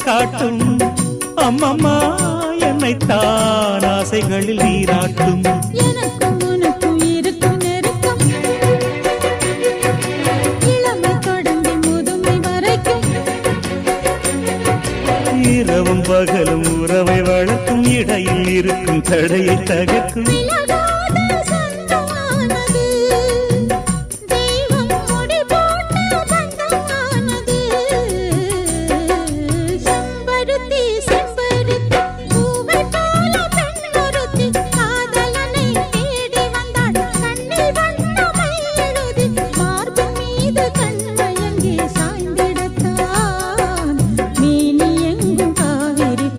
காட்டும் அம்மம்மா என்னைத்தான் ஆசைகளில் நீராட்டும் எனக்கும் உனக்கும் இருக்கும் நெருக்கம் இளமை தொடங்கி முதுமை வரைக்கும் இரவும் பகலும் உறவை வளர்க்கும் இடையில் இருக்கும் தடையை தகர்க்கும் விலகாத